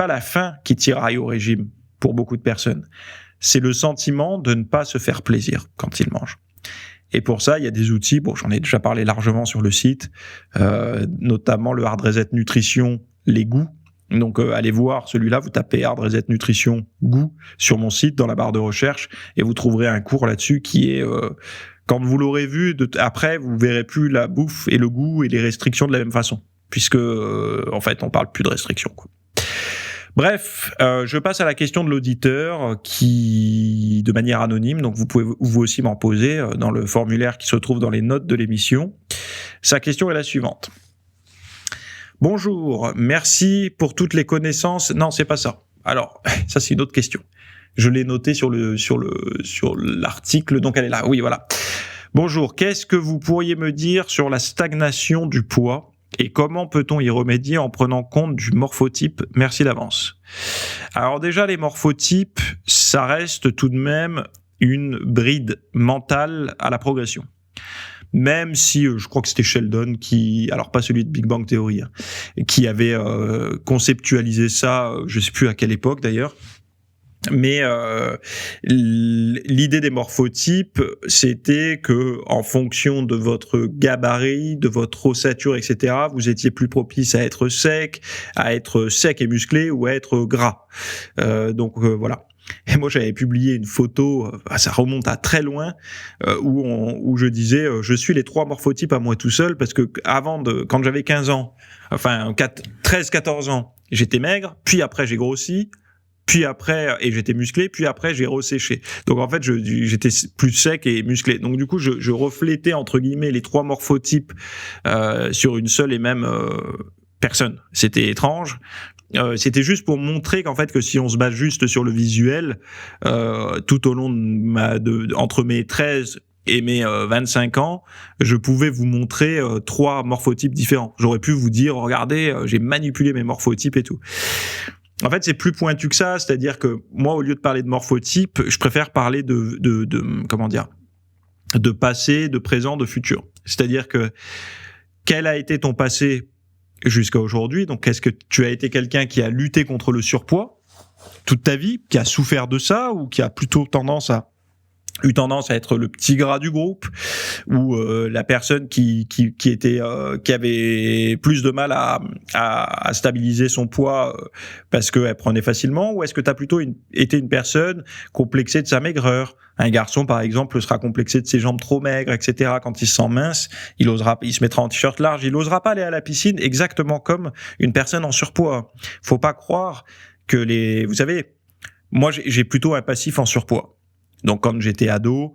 la faim qui tiraille au régime pour beaucoup de personnes. C'est le sentiment de ne pas se faire plaisir quand ils mangent. Et pour ça, il y a des outils. Bon, j'en ai déjà parlé largement sur le site, notamment le Hard Reset Nutrition, les goûts. Donc, allez voir celui-là, vous tapez Hard Reset Nutrition goût sur mon site dans la barre de recherche et vous trouverez un cours là-dessus qui est, quand vous l'aurez vu, après, vous verrez plus la bouffe et le goût et les restrictions de la même façon, puisque, en fait, on parle plus de restrictions, quoi. Bref, je passe à la question de l'auditeur qui, de manière anonyme, donc vous pouvez vous aussi m'en poser dans le formulaire qui se trouve dans les notes de l'émission. Sa question est la suivante. Bonjour, merci pour toutes les connaissances. Non, c'est pas ça. Alors, ça c'est une autre question. Je l'ai noté sur l'article, donc elle est là. Oui, voilà. Bonjour, qu'est-ce que vous pourriez me dire sur la stagnation du poids et comment peut-on y remédier en prenant compte du morphotype? Merci d'avance. Alors déjà, les morphotypes, ça reste tout de même une bride mentale à la progression. Même si, je crois que c'était Sheldon alors pas celui de Big Bang Theory, qui avait conceptualisé ça, je sais plus à quelle époque d'ailleurs, mais l'idée des morphotypes, c'était que en fonction de votre gabarit, de votre ossature, etc., vous étiez plus propice à être sec et musclé ou à être gras. Donc voilà. Et moi, j'avais publié une photo, ça remonte à très loin, où je disais, je suis les 3 morphotypes à moi tout seul, parce que quand j'avais 15 ans, enfin 13-14 ans, j'étais maigre, puis après j'ai grossi, puis après, et j'étais musclé, puis après j'ai resséché. Donc en fait, j'étais plus sec et musclé. Donc du coup, je reflétais entre guillemets les 3 morphotypes sur une seule et même personne. C'était étrange. C'était juste pour montrer qu'en fait que si on se base juste sur le visuel, tout au long entre mes 13 et mes 25 ans, je pouvais vous montrer 3 morphotypes différents. J'aurais pu vous dire, regardez, j'ai manipulé mes morphotypes et tout. En fait, c'est plus pointu que ça, c'est-à-dire que moi, au lieu de parler de morphotype, je préfère parler comment dire, de passé, de présent, de futur. C'est-à-dire que quel a été ton passé jusqu'à aujourd'hui? Donc, est-ce que tu as été quelqu'un qui a lutté contre le surpoids toute ta vie, qui a souffert de ça, ou qui a plutôt eu tendance à être le petit gras du groupe, ou la personne qui avait plus de mal à stabiliser son poids parce qu'elle prenait facilement, ou est-ce que tu as plutôt été une personne complexée de sa maigreur? Un garçon, par exemple, sera complexé de ses jambes trop maigres, etc. Quand il se sent mince, il se mettra en t-shirt large, il osera pas aller à la piscine, exactement comme une personne en surpoids. Faut pas croire que vous savez, moi j'ai plutôt un passif en surpoids. Donc quand j'étais ado,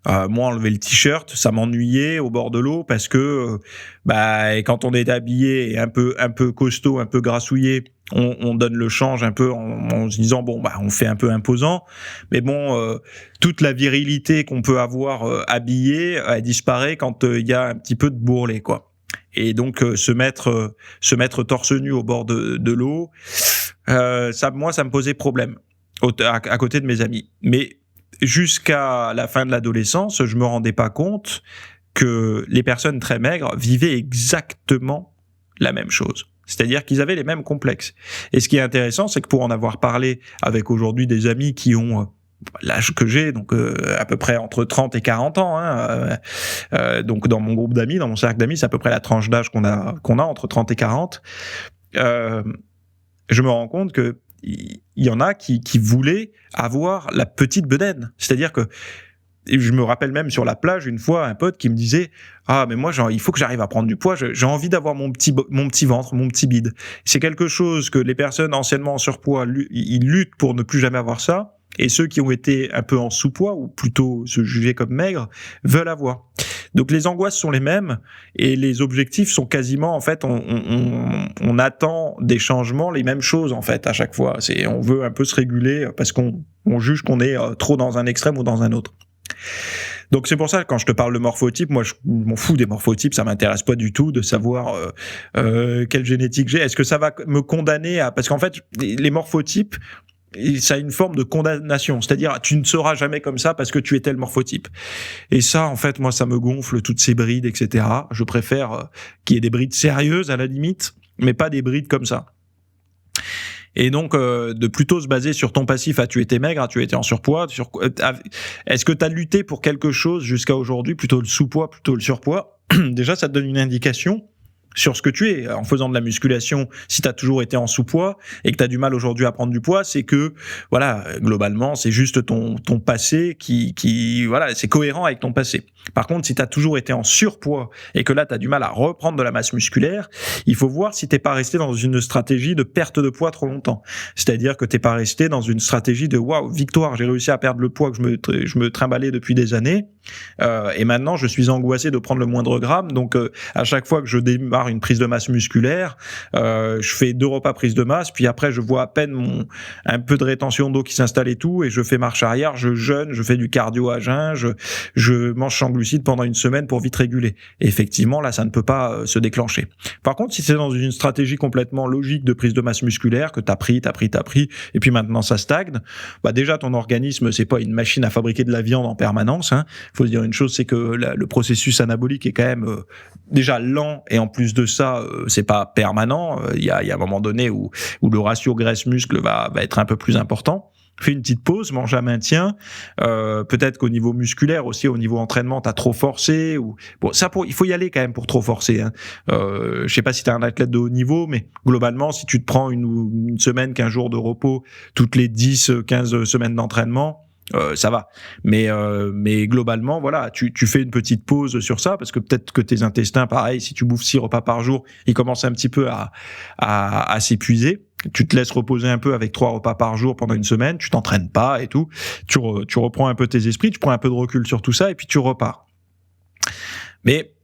moi enlever le t-shirt, ça m'ennuyait au bord de l'eau parce que quand on est habillé un peu costaud, un peu grassouillé, on donne le change un peu en se disant on fait un peu imposant, mais toute la virilité qu'on peut avoir habillé, elle disparaît quand il y a un petit peu de bourrelet, quoi. Et donc se mettre torse nu au bord de l'eau, ça me posait problème à côté de mes amis. Mais jusqu'à la fin de l'adolescence, je me rendais pas compte que les personnes très maigres vivaient exactement la même chose. C'est-à-dire qu'ils avaient les mêmes complexes. Et ce qui est intéressant, c'est que pour en avoir parlé avec aujourd'hui des amis qui ont l'âge que j'ai, donc à peu près entre 30 et 40 ans, donc dans mon groupe d'amis, dans mon cercle d'amis, c'est à peu près la tranche d'âge qu'on a entre 30 et 40, je me rends compte que il y en a qui voulaient avoir la petite bedaine. C'est-à-dire que je me rappelle même sur la plage une fois un pote qui me disait mais moi il faut que j'arrive à prendre du poids, j'ai envie d'avoir mon petit ventre, mon petit bide. C'est quelque chose que les personnes anciennement en surpoids ils luttent pour ne plus jamais avoir ça, et ceux qui ont été un peu en sous-poids ou plutôt se juger comme maigres veulent avoir. Donc les angoisses sont les mêmes et les objectifs sont quasiment, en fait, on attend des changements, les mêmes choses en fait à chaque fois. On veut un peu se réguler parce qu'on juge qu'on est trop dans un extrême ou dans un autre. Donc c'est pour ça que quand je te parle de morphotype, moi je m'en fous des morphotypes, ça m'intéresse pas du tout de savoir quelle génétique j'ai. Est-ce que ça va me condamner parce qu'en fait les morphotypes, ça a une forme de condamnation, c'est-à-dire tu ne seras jamais comme ça parce que tu es tel morphotype. Et ça, en fait, moi, ça me gonfle, toutes ces brides, etc. Je préfère qu'il y ait des brides sérieuses à la limite, mais pas des brides comme ça. Et donc, de plutôt se baser sur ton passif, tu étais maigre, tu étais en surpoids, est-ce que tu as lutté pour quelque chose jusqu'à aujourd'hui, plutôt le sous-poids, plutôt le surpoids? Déjà, ça te donne une indication sur ce que tu es. En faisant de la musculation, si tu as toujours été en sous-poids et que tu as du mal aujourd'hui à prendre du poids, c'est que globalement, c'est juste ton passé qui c'est cohérent avec ton passé. Par contre, si tu as toujours été en surpoids et que là tu as du mal à reprendre de la masse musculaire, il faut voir si t'es pas resté dans une stratégie de perte de poids trop longtemps. C'est-à-dire que t'es pas resté dans une stratégie de victoire, j'ai réussi à perdre le poids que je me trimballais depuis des années, et maintenant je suis angoissé de prendre le moindre gramme, donc à chaque fois que je démarre une prise de masse musculaire, je fais 2 repas prise de masse, puis après je vois à peine un peu de rétention d'eau qui s'installe et tout, et je fais marche arrière, je jeûne, je fais du cardio à jeun, je mange sans glucides pendant une semaine pour vite réguler. Et effectivement, là, ça ne peut pas se déclencher. Par contre, si c'est dans une stratégie complètement logique de prise de masse musculaire, que t'as pris, et puis maintenant ça stagne, déjà ton organisme, c'est pas une machine à fabriquer de la viande en permanence. Faut se dire une chose, c'est que le processus anabolique est quand même déjà lent, et en plus de ça, c'est pas permanent. Il y a un moment donné où le ratio graisse-muscle va être un peu plus important. Fais une petite pause, mange à maintien. Peut-être qu'au niveau musculaire aussi, au niveau entraînement, t'as trop forcé. Il faut y aller quand même pour trop forcer. Je sais pas si t'es un athlète de haut niveau, mais globalement, si tu te prends une semaine, 15 jours de repos toutes les 10-15 semaines d'entraînement, ça va. Mais globalement, voilà, tu fais une petite pause sur ça, parce que peut-être que tes intestins, pareil, si tu bouffes 6 repas par jour, ils commencent un petit peu à s'épuiser. tu te laisses reposer un peu avec 3 repas par jour pendant une semaine, tu t'entraînes pas et tout, tu reprends un peu tes esprits, tu prends un peu de recul sur tout ça et puis tu repars. Mais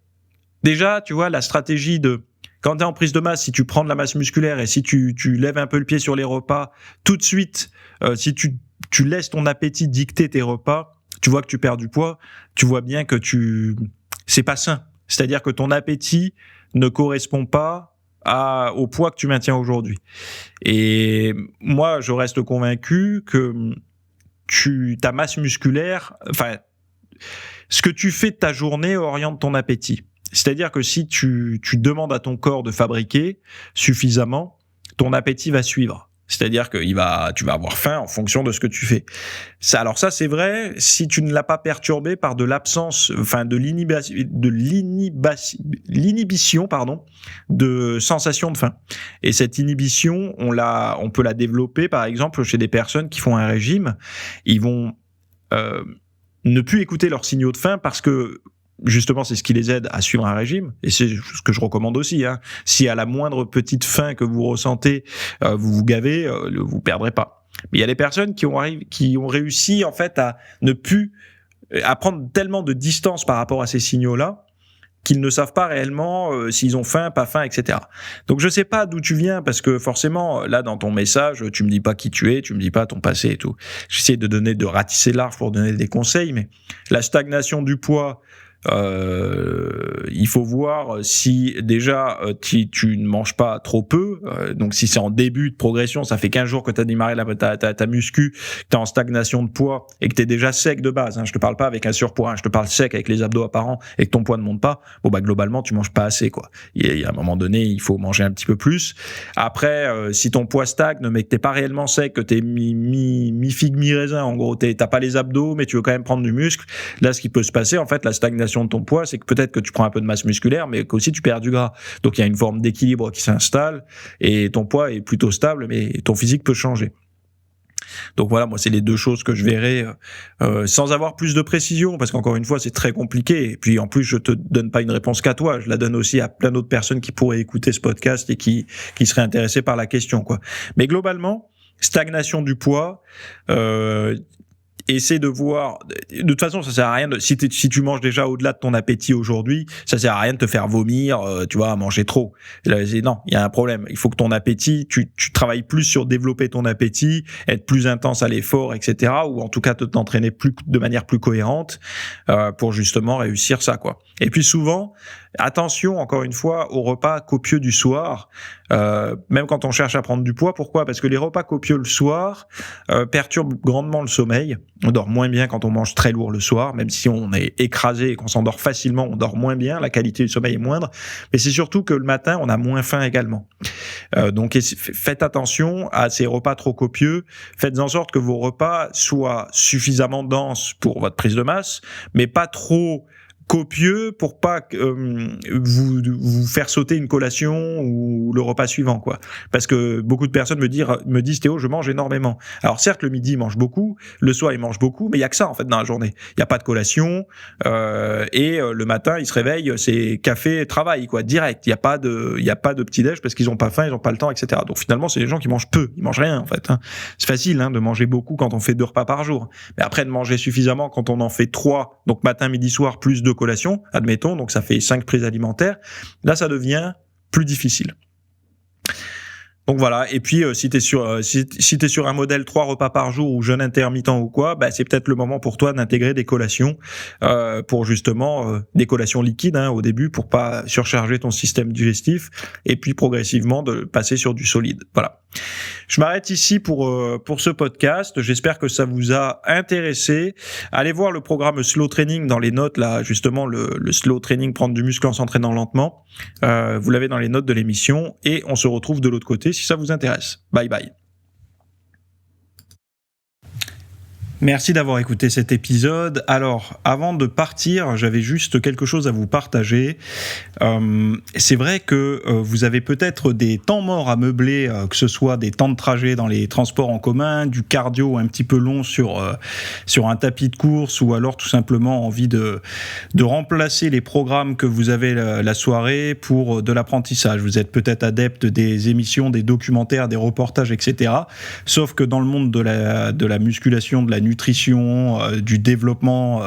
déjà, tu vois, la stratégie de quand tu es en prise de masse, si tu prends de la masse musculaire et si tu lèves un peu le pied sur les repas, tout de suite, si tu laisses ton appétit dicter tes repas, tu vois que tu perds du poids, tu vois bien que c'est pas sain. C'est-à-dire que ton appétit ne correspond pas au poids que tu maintiens aujourd'hui. Et moi, je reste convaincu que ta masse musculaire, enfin, ce que tu fais de ta journée oriente ton appétit. C'est-à-dire que si tu demandes à ton corps de fabriquer suffisamment, ton appétit va suivre. C'est-à-dire que tu vas avoir faim en fonction de ce que tu fais. Alors ça, c'est vrai si tu ne l'as pas perturbé par de l'absence, enfin de l'inhibition, de sensation de faim. Et cette inhibition, on peut la développer, par exemple, chez des personnes qui font un régime. Ils vont ne plus écouter leurs signaux de faim parce que justement, c'est ce qui les aide à suivre un régime, et c'est ce que je recommande aussi. Si à la moindre petite faim que vous ressentez, vous vous gavez, vous perdrez pas. Mais il y a des personnes qui ont réussi en fait à prendre tellement de distance par rapport à ces signaux-là qu'ils ne savent pas réellement s'ils ont faim, pas faim, etc. Donc je sais pas d'où tu viens, parce que forcément, là dans ton message, tu me dis pas qui tu es, tu me dis pas ton passé et tout. J'essaie de ratisser large pour donner des conseils, mais la stagnation du poids, il faut voir si déjà tu ne manges pas trop peu, donc si c'est en début de progression, ça fait 15 jours que tu as démarré ta muscu, que tu es en stagnation de poids et que tu es déjà sec de base, je te parle pas avec un surpoids, je te parle sec avec les abdos apparents et que ton poids ne monte pas, globalement tu manges pas assez, quoi. Il y a un moment donné, il faut manger un petit peu plus. Après, si ton poids stagne mais que t'es pas réellement sec, que t'es mi-figue mi-raisin, en gros t'as pas les abdos mais tu veux quand même prendre du muscle, là ce qui peut se passer, en fait, la stagnation de ton poids, c'est que peut-être que tu prends un peu de masse musculaire, mais qu'aussi tu perds du gras. Donc il y a une forme d'équilibre qui s'installe et ton poids est plutôt stable, mais ton physique peut changer. Donc voilà, moi c'est les deux choses que je verrais sans avoir plus de précision, parce qu'encore une fois c'est très compliqué, et puis en plus je te donne pas une réponse qu'à toi, je la donne aussi à plein d'autres personnes qui pourraient écouter ce podcast et qui seraient intéressées par la question, quoi. Mais globalement, stagnation du poids, essaie de voir. De toute façon, ça sert à rien. Si tu manges déjà au-delà de ton appétit aujourd'hui, ça sert à rien de te faire vomir, tu vois, à manger trop. Là, non, il y a un problème. Il faut que ton appétit, tu travailles plus sur développer ton appétit, être plus intense à l'effort, etc. Ou en tout cas t'entraîner de manière plus cohérente pour justement réussir ça, quoi. Et puis souvent, attention, encore une fois, aux repas copieux du soir. Même quand on cherche à prendre du poids, pourquoi ? Parce que les repas copieux le soir perturbent grandement le sommeil. On dort moins bien quand on mange très lourd le soir, même si on est écrasé et qu'on s'endort facilement, on dort moins bien, la qualité du sommeil est moindre. Mais c'est surtout que le matin, on a moins faim également. Donc faites attention à ces repas trop copieux. Faites en sorte que vos repas soient suffisamment denses pour votre prise de masse, mais pas trop copieux pour pas vous faire sauter une collation ou le repas suivant, quoi. Parce que beaucoup de personnes me disent Théo, je mange énormément. Alors certes, le midi ils mangent beaucoup, le soir ils mangent beaucoup, mais il y a que ça en fait dans la journée. Il y a pas de collation et le matin ils se réveillent, c'est café, travail, quoi, direct. Il y a pas de petit déj parce qu'ils ont pas faim, ils ont pas le temps, etc. Donc finalement c'est des gens qui mangent peu, ils mangent rien en fait. C'est facile de manger beaucoup quand on fait 2 repas par jour, mais après de manger suffisamment quand on en fait 3, donc matin, midi, soir plus 2 collations, admettons, donc ça fait 5 prises alimentaires, là ça devient plus difficile. Donc voilà, et puis si t'es sur un modèle 3 repas par jour ou jeûne intermittent ou quoi, c'est peut-être le moment pour toi d'intégrer des collations pour justement des collations liquides au début pour pas surcharger ton système digestif et puis progressivement de passer sur du solide. Voilà. Je m'arrête ici pour ce podcast. J'espère que ça vous a intéressé. Allez voir le programme Slow Training dans les notes, là, justement, le Slow Training, prendre du muscle en s'entraînant lentement. Vous l'avez dans les notes de l'émission et on se retrouve de l'autre côté si ça vous intéresse. Bye bye. Merci d'avoir écouté cet épisode. Alors, avant de partir, j'avais juste quelque chose à vous partager. C'est vrai que vous avez peut-être des temps morts à meubler, que ce soit des temps de trajet dans les transports en commun, du cardio un petit peu long sur un tapis de course, ou alors tout simplement envie de remplacer les programmes que vous avez la soirée pour de l'apprentissage. Vous êtes peut-être adepte des émissions, des documentaires, des reportages, etc. Sauf que dans le monde de la musculation, de la nutrition, du développement,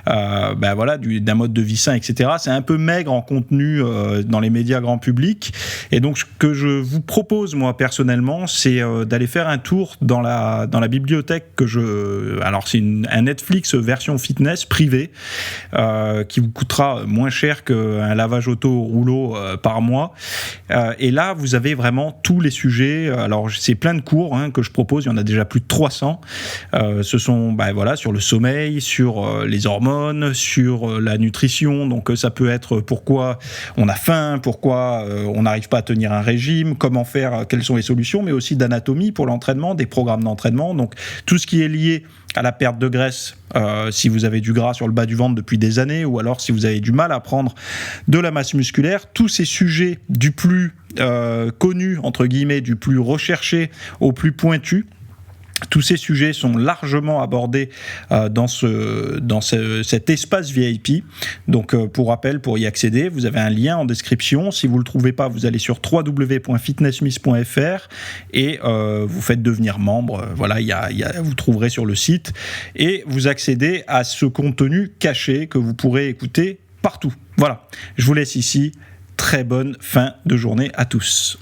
d'un mode de vie sain, etc. C'est un peu maigre en contenu dans les médias grand public. Et donc, ce que je vous propose, moi, personnellement, c'est d'aller faire un tour dans la bibliothèque alors, c'est un Netflix version fitness privée qui vous coûtera moins cher qu'un lavage auto au rouleau par mois. Et là, vous avez vraiment tous les sujets. Alors, c'est plein de cours que je propose. Il y en a déjà plus de 300. Ce sont sur le sommeil, sur les hormones, sur la nutrition. Donc ça peut être pourquoi on a faim, pourquoi on n'arrive pas à tenir un régime, comment faire, quelles sont les solutions, mais aussi d'anatomie pour l'entraînement, des programmes d'entraînement. Donc tout ce qui est lié à la perte de graisse, si vous avez du gras sur le bas du ventre depuis des années, ou alors si vous avez du mal à prendre de la masse musculaire, tous ces sujets du plus connu, entre guillemets, du plus recherché au plus pointu. Tous ces sujets sont largement abordés dans cet espace VIP. Donc, pour rappel, pour y accéder, vous avez un lien en description. Si vous ne le trouvez pas, vous allez sur www.fitnessmiss.fr et vous faites devenir membre. Voilà, vous trouverez sur le site. Et vous accédez à ce contenu caché que vous pourrez écouter partout. Voilà, je vous laisse ici. Très bonne fin de journée à tous.